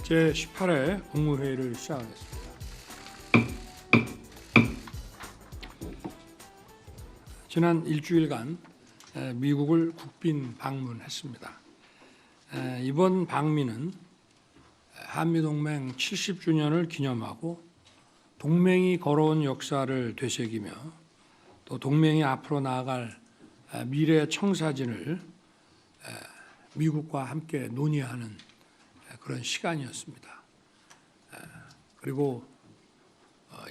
제18회 국무회의를 시작하겠습니다. 지난 일주일간 미국을 국빈 방문했습니다. 이번 방미는 한미동맹 70주년을 기념하고 동맹이 걸어온 역사를 되새기며 또 동맹이 앞으로 나아갈 미래 청사진을 미국과 함께 논의하는 그런 시간이었습니다. 그리고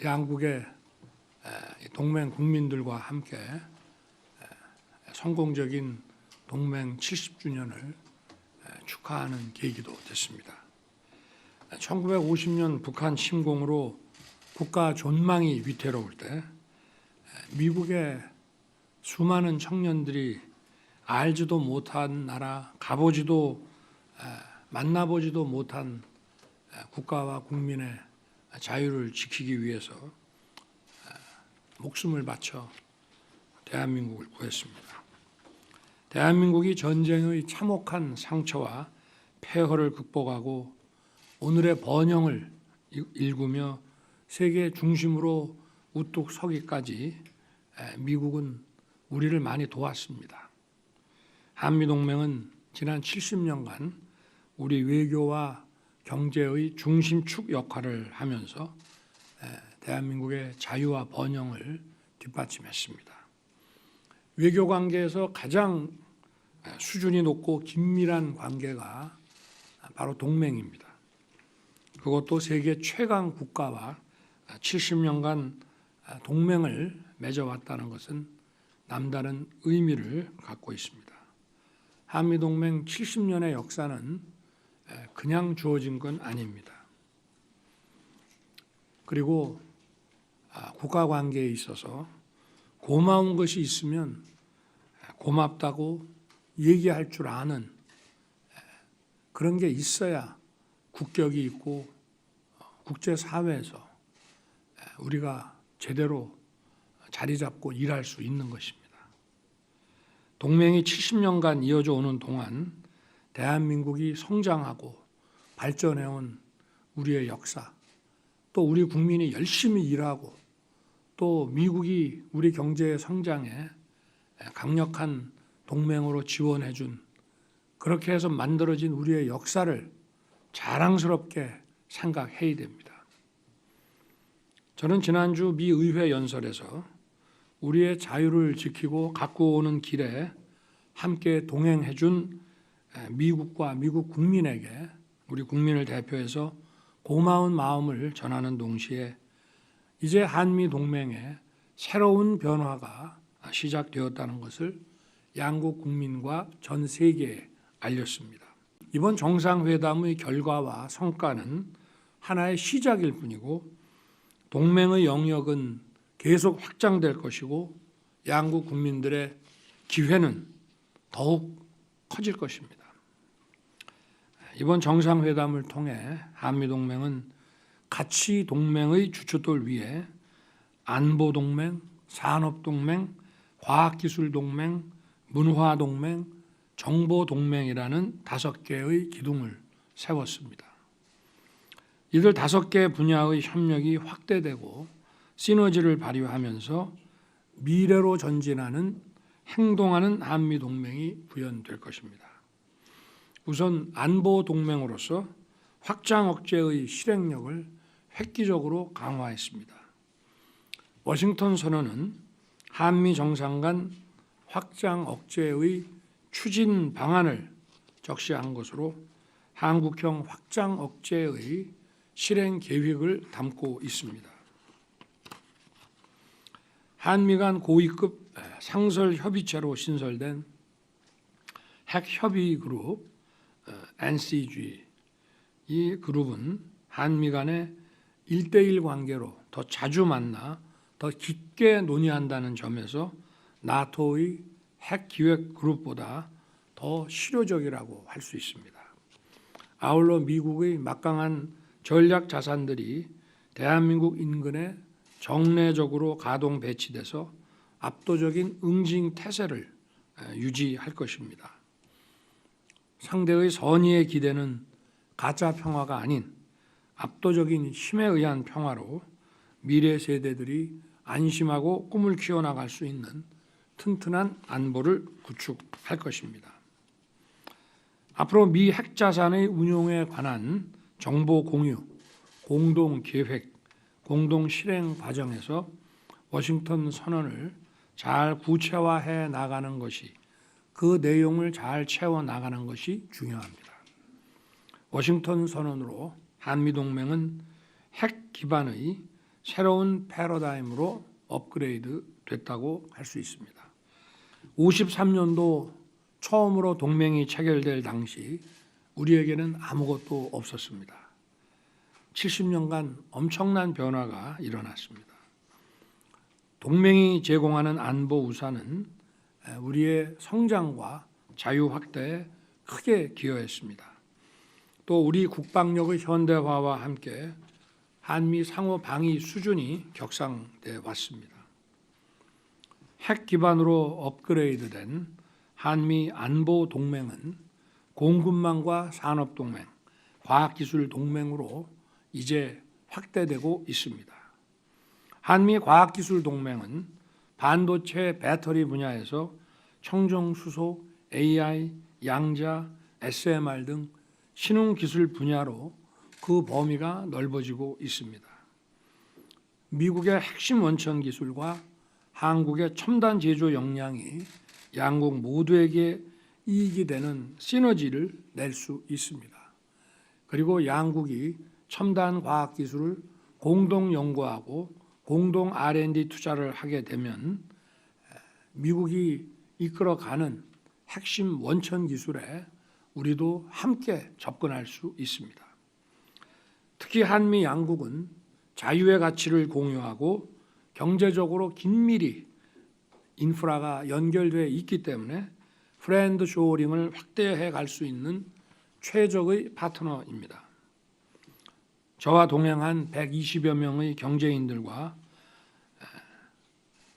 양국의 동맹 국민들과 함께 성공적인 동맹 70주년을 축하하는 계기도 됐습니다. 1950년 북한 침공으로 국가 존망이 위태로울 때 미국의 수많은 청년들이 알지도 못한 나라, 가보지도 만나보지도 못한 국가와 국민의 자유를 지키기 위해서 목숨을 바쳐 대한민국을 구했습니다. 대한민국이 전쟁의 참혹한 상처와 폐허를 극복하고 오늘의 번영을 일구며 세계 중심으로 우뚝 서기까지 미국은 우리를 많이 도왔습니다. 한미동맹은 지난 70년간 우리 외교와 경제의 중심축 역할을 하면서 대한민국의 자유와 번영을 뒷받침했습니다. 외교 관계에서 가장 수준이 높고 긴밀한 관계가 바로 동맹입니다. 그것도 세계 최강 국가와 70년간 동맹을 맺어왔다는 것은 남다른 의미를 갖고 있습니다. 한미동맹 70년의 역사는 그냥 주어진 건 아닙니다. 그리고 국가관계에 있어서 고마운 것이 있으면 고맙다고 얘기할 줄 아는 그런 게 있어야 국격이 있고 국제사회에서 우리가 제대로 자리 잡고 일할 수 있는 것입니다. 동맹이 70년간 이어져 오는 동안 대한민국이 성장하고 발전해온 우리의 역사, 또 우리 국민이 열심히 일하고 또 미국이 우리 경제의 성장에 강력한 동맹으로 지원해준 그렇게 해서 만들어진 우리의 역사를 자랑스럽게 생각해야 됩니다. 저는 지난주 미 의회 연설에서 우리의 자유를 지키고 갖고 오는 길에 함께 동행해준 미국과 미국 국민에게 우리 국민을 대표해서 고마운 마음을 전하는 동시에 이제 한미 동맹에 새로운 변화가 시작되었다는 것을 양국 국민과 전 세계에 알렸습니다. 이번 정상회담의 결과와 성과는 하나의 시작일 뿐이고 동맹의 영역은 계속 확장될 것이고 양국 국민들의 기회는 더욱 커질 것입니다. 이번 정상회담을 통해 한미동맹은 가치 동맹의 주춧돌 위에 안보동맹, 산업동맹, 과학기술동맹, 문화동맹, 정보동맹이라는 5개의 기둥을 세웠습니다. 이들 5개 분야의 협력이 확대되고 시너지를 발휘하면서 미래로 전진하는 행동하는 한미동맹이 구현될 것입니다. 우선 안보동맹으로서 확장 억제의 실행력을 획기적으로 강화했습니다. 워싱턴 선언은 한미 정상 간 확장 억제의 추진 방안을 적시한 것으로 한국형 확장 억제의 실행 계획을 담고 있습니다. 한미 간 고위급 상설 협의체로 신설된 핵협의 그룹 NCG, 이 그룹은 한미 간의 1대1 관계로 더 자주 만나 더 깊게 논의한다는 점에서 나토의 핵기획 그룹보다 더 실효적이라고 할 수 있습니다. 아울러 미국의 막강한 전략 자산들이 대한민국 인근에 정례적으로 가동 배치돼서 압도적인 응징 태세를 유지할 것입니다. 상대의 선의의 기대는 가짜 평화가 아닌 압도적인 힘에 의한 평화로 미래 세대들이 안심하고 꿈을 키워나갈 수 있는 튼튼한 안보를 구축할 것입니다. 앞으로 미 핵자산의 운용에 관한 정보 공유, 공동 계획, 공동 실행 과정에서 워싱턴 선언을 잘 구체화해 나가는 것이, 그 내용을 잘 채워 나가는 것이 중요합니다. 워싱턴 선언으로 한미동맹은 핵 기반의 새로운 패러다임으로 업그레이드 됐다고 할 수 있습니다. 53년도 처음으로 동맹이 체결될 당시 우리에게는 아무것도 없었습니다. 70년간 엄청난 변화가 일어났습니다. 동맹이 제공하는 안보 우산은 우리의 성장과 자유 확대에 크게 기여했습니다. 또 우리 국방력의 현대화와 함께 한미 상호 방위 수준이 격상돼 왔습니다. 핵 기반으로 업그레이드된 한미 안보 동맹은 공군망과 산업 동맹, 과학기술 동맹으로 이제 확대되고 있습니다. 한미 과학기술 동맹은 반도체 배터리 분야에서 청정수소, AI, 양자, SMR 등 신흥기술 분야로 그 범위가 넓어지고 있습니다. 미국의 핵심 원천 기술과 한국의 첨단 제조 역량이 양국 모두에게 이익이 되는 시너지를 낼 수 있습니다. 그리고 양국이 첨단 과학 기술을 공동 연구하고 공동 R&D 투자를 하게 되면 미국이 이끌어가는 핵심 원천 기술에 우리도 함께 접근할 수 있습니다. 특히 한미 양국은 자유의 가치를 공유하고 경제적으로 긴밀히 인프라가 연결되어 있기 때문에 프렌드 쇼어링을 확대해 갈 수 있는 최적의 파트너입니다. 저와 동행한 120여 명의 경제인들과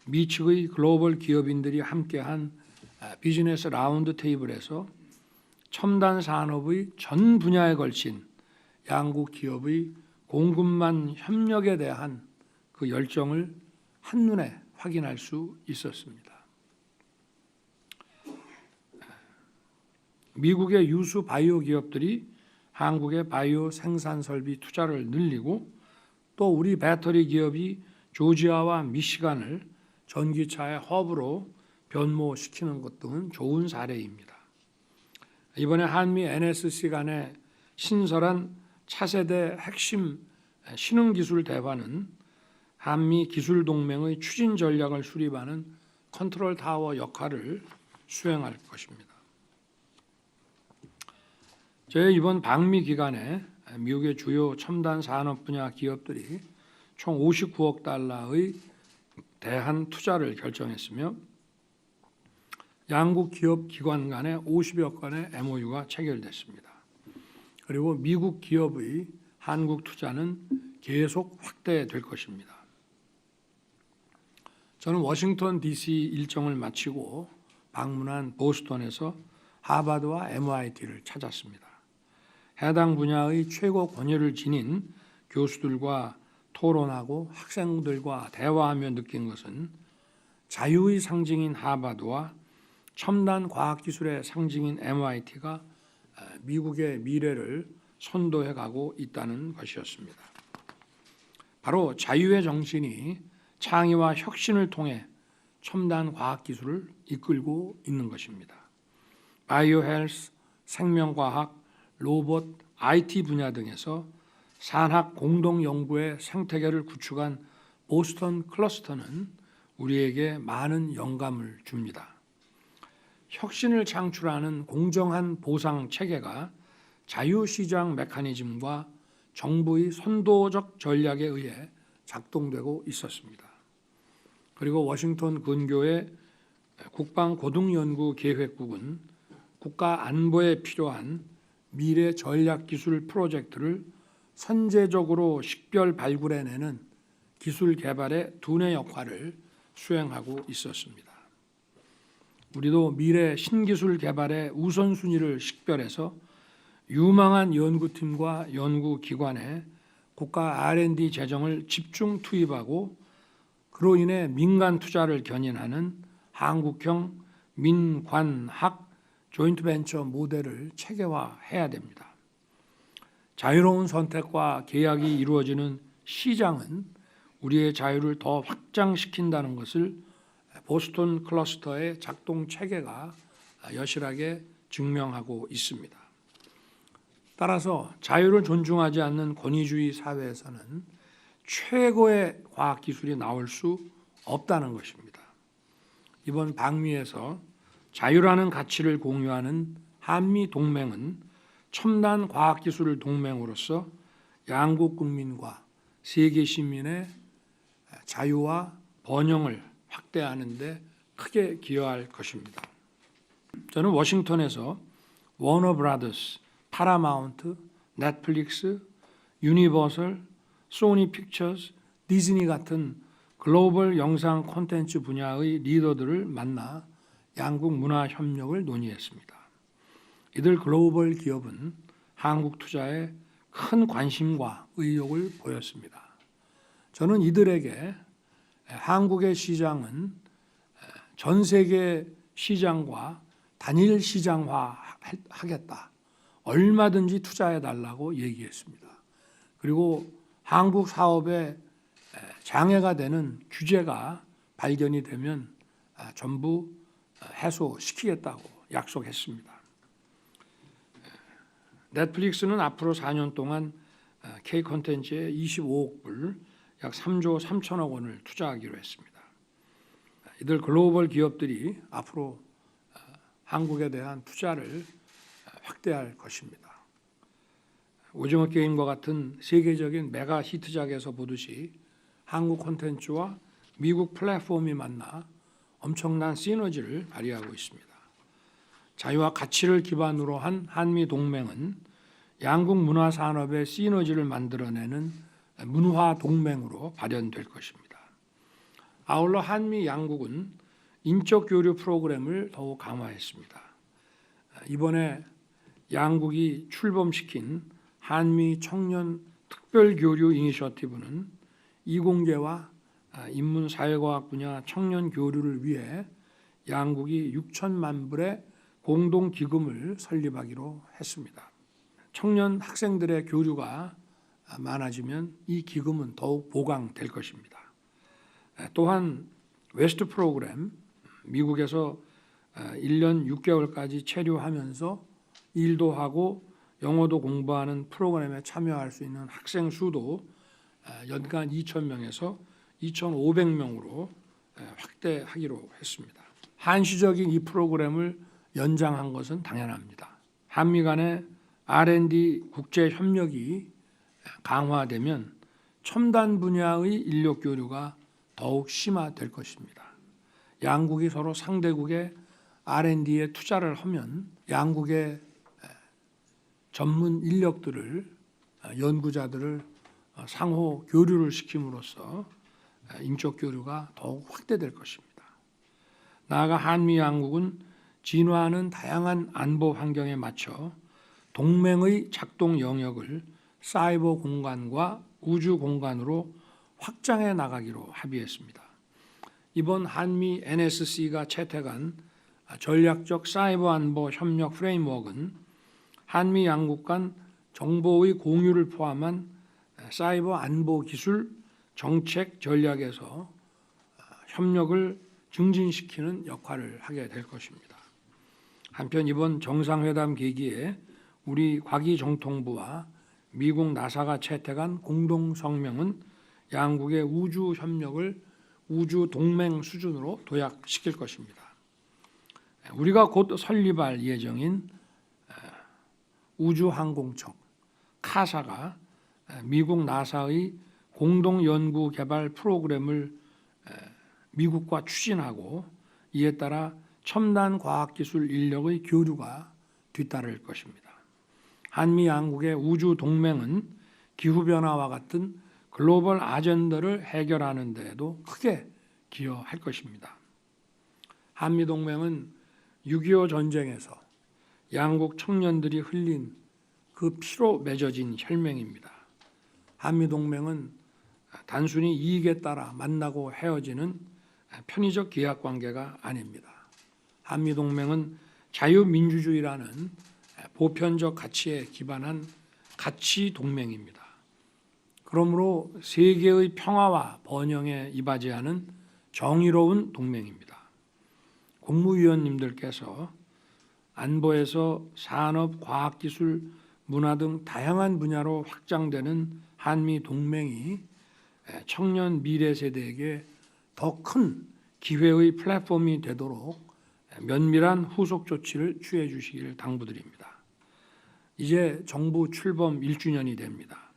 미 측의 글로벌 기업인들이 함께한 비즈니스 라운드 테이블에서 첨단 산업의 전 분야에 걸친 양국 기업의 공급망 협력에 대한 그 열정을 한눈에 확인할 수 있었습니다. 미국의 유수 바이오 기업들이 한국의 바이오 생산 설비 투자를 늘리고 또 우리 배터리 기업이 조지아와 미시간을 전기차의 허브로 변모시키는 것 등은 좋은 사례입니다. 이번에 한미 NSC 간의 신설한 차세대 핵심 신흥기술 대화는 한미 기술동맹의 추진 전략을 수립하는 컨트롤 타워 역할을 수행할 것입니다. 저희 이번 방미 기간에 미국의 주요 첨단 산업 분야 기업들이 총 59억 달러의 대한 투자를 결정했으며 양국 기업 기관 간에 50여 건의 MOU가 체결됐습니다. 그리고 미국 기업의 한국 투자는 계속 확대될 것입니다. 저는 워싱턴 DC 일정을 마치고 방문한 보스턴에서 하버드와 MIT를 찾았습니다. 해당 분야의 최고 권위를 지닌 교수들과 토론하고 학생들과 대화하며 느낀 것은 자유의 상징인 하버드와 첨단 과학기술의 상징인 MIT가 미국의 미래를 선도해가고 있다는 것이었습니다. 바로 자유의 정신이 창의와 혁신을 통해 첨단 과학기술을 이끌고 있는 것입니다. 바이오 헬스, 생명과학, 로봇, IT 분야 등에서 산학 공동 연구의 생태계를 구축한 보스턴 클러스터는 우리에게 많은 영감을 줍니다. 혁신을 창출하는 공정한 보상 체계가 자유시장 메커니즘과 정부의 선도적 전략에 의해 작동되고 있었습니다. 그리고 워싱턴 근교의 국방고등연구계획국은 국가 안보에 필요한 미래 전략기술 프로젝트를 선제적으로 식별 발굴해내는 기술 개발의 두뇌 역할을 수행하고 있었습니다. 우리도 미래 신기술 개발의 우선순위를 식별해서 유망한 연구팀과 연구기관에 국가 R&D 재정을 집중 투입하고 그로 인해 민간 투자를 견인하는 한국형 민관학 조인트벤처 모델을 체계화해야 됩니다. 자유로운 선택과 계약이 이루어지는 시장은 우리의 자유를 더 확장시킨다는 것을 보스턴 클러스터의 작동 체계가 여실하게 증명하고 있습니다. 따라서 자유를 존중하지 않는 권위주의 사회에서는 최고의 과학기술이 나올 수 없다는 것입니다. 이번 방미에서 자유라는 가치를 공유하는 한미동맹은 첨단 과학기술 동맹으로서 양국 국민과 세계 시민의 자유와 번영을 확대하는 데 크게 기여할 것입니다. 저는 워싱턴에서 워너 브라더스, 파라마운트, 넷플릭스, 유니버설, 소니 픽처스, 디즈니 같은 글로벌 영상 콘텐츠 분야의 리더들을 만나 양국 문화 협력을 논의했습니다. 이들 글로벌 기업은 한국 투자에 큰 관심과 의욕을 보였습니다. 저는 이들에게 한국의 시장은 전 세계 시장과 단일 시장화하겠다. 얼마든지 투자해달라고 얘기했습니다. 그리고 한국 사업에 장애가 되는 규제가 발견이 되면 전부 해소시키겠다고 약속했습니다. 넷플릭스는 앞으로 4년 동안 K 콘텐츠에 25억 불, 약 3조 3천억 원을 투자하기로 했습니다. 이들 글로벌 기업들이 앞으로 한국에 대한 투자를 확대할 것입니다. 오징어 게임과 같은 세계적인 메가 히트작에서 보듯이 한국 콘텐츠와 미국 플랫폼이 만나 엄청난 시너지를 발휘하고 있습니다. 자유와 가치를 기반으로 한 한미 동맹은 양국 문화 산업의 시너지를 만들어내는 문화 동맹으로 발현될 것입니다. 아울러 한미 양국은 인적 교류 프로그램을 더욱 강화했습니다. 이번에 양국이 출범시킨 한미 청년 특별교류 이니셔티브는 이공계와 인문사회과학 분야 청년 교류를 위해 양국이 6천만 불의 공동기금을 설립하기로 했습니다. 청년 학생들의 교류가 많아지면 이 기금은 더욱 보강될 것입니다. 또한 웨스트 프로그램, 미국에서 1년 6개월까지 체류하면서 일도 하고 영어도 공부하는 프로그램에 참여할 수 있는 학생 수도 연간 2,000명에서 2,500명으로 확대하기로 했습니다. 한시적인 이 프로그램을 연장한 것은 당연합니다. 한미 간의 R&D 국제 협력이 강화되면 첨단 분야의 인력 교류가 더욱 심화될 것입니다. 양국이 서로 상대국의 R&D에 투자를 하면 양국의 전문 인력들을 연구자들을 상호 교류를 시킴으로써 인적 교류가 더욱 확대될 것입니다. 나아가 한미 양국은 진화하는 다양한 안보 환경에 맞춰 동맹의 작동 영역을 사이버 공간과 우주 공간으로 확장해 나가기로 합의했습니다. 이번 한미 NSC가 채택한 전략적 사이버 안보 협력 프레임워크는 한미 양국 간 정보의 공유를 포함한 사이버 안보 기술 정책 전략에서 협력을 증진시키는 역할을 하게 될 것입니다. 한편 이번 정상회담 계기에 우리 과기정통부와 미국 나사가 채택한 공동성명은 양국의 우주 협력을 우주 동맹 수준으로 도약시킬 것입니다. 우리가 곧 설립할 예정인 우주항공청 카사가 미국 나사의 공동연구개발 프로그램을 미국과 추진하고 이에 따라 첨단 과학기술 인력의 교류가 뒤따를 것입니다. 한미 양국의 우주 동맹은 기후변화와 같은 글로벌 아젠더를 해결하는 데에도 크게 기여할 것입니다. 한미동맹은 6.25 전쟁에서 양국 청년들이 흘린 그 피로 맺어진 혈맹입니다. 한미동맹은 단순히 이익에 따라 만나고 헤어지는 편의적 계약 관계가 아닙니다. 한미동맹은 자유민주주의라는 보편적 가치에 기반한 가치 동맹입니다. 그러므로 세계의 평화와 번영에 이바지하는 정의로운 동맹입니다. 국무위원님들께서 안보에서 산업, 과학기술, 문화 등 다양한 분야로 확장되는 한미 동맹이 청년 미래 세대에게 더 큰 기회의 플랫폼이 되도록 면밀한 후속 조치를 취해 주시기를 당부드립니다. 이제 정부 출범 1주년이 됩니다.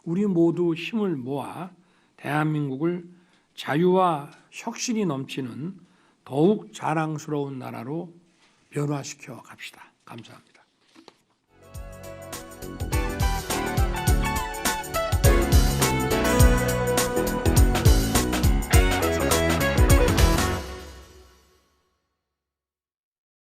우리 모두 힘을 모아 대한민국을 자유와 혁신이 넘치는 더욱 자랑스러운 나라로 변화시켜 갑시다. 감사합니다.